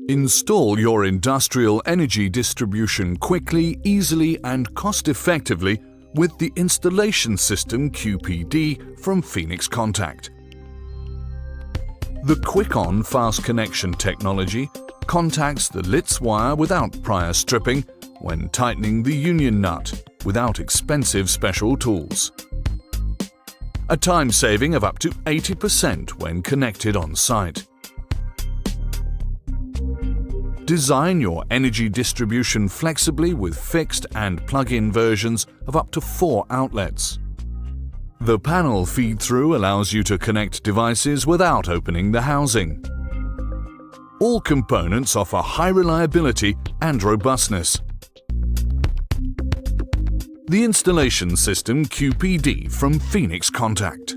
Install your industrial energy distribution quickly, easily, and cost-effectively with the Installation System QPD from Phoenix Contact. The Quick-On Fast Connection technology contacts the Litz wire without prior stripping when tightening the union nut without expensive special tools. A time saving of up to 80% when connected on site. Design your energy distribution flexibly with fixed and plug-in versions of up to 4 outlets. The panel feed-through allows you to connect devices without opening the housing. All components offer high reliability and robustness. The Installation System QPD from Phoenix Contact.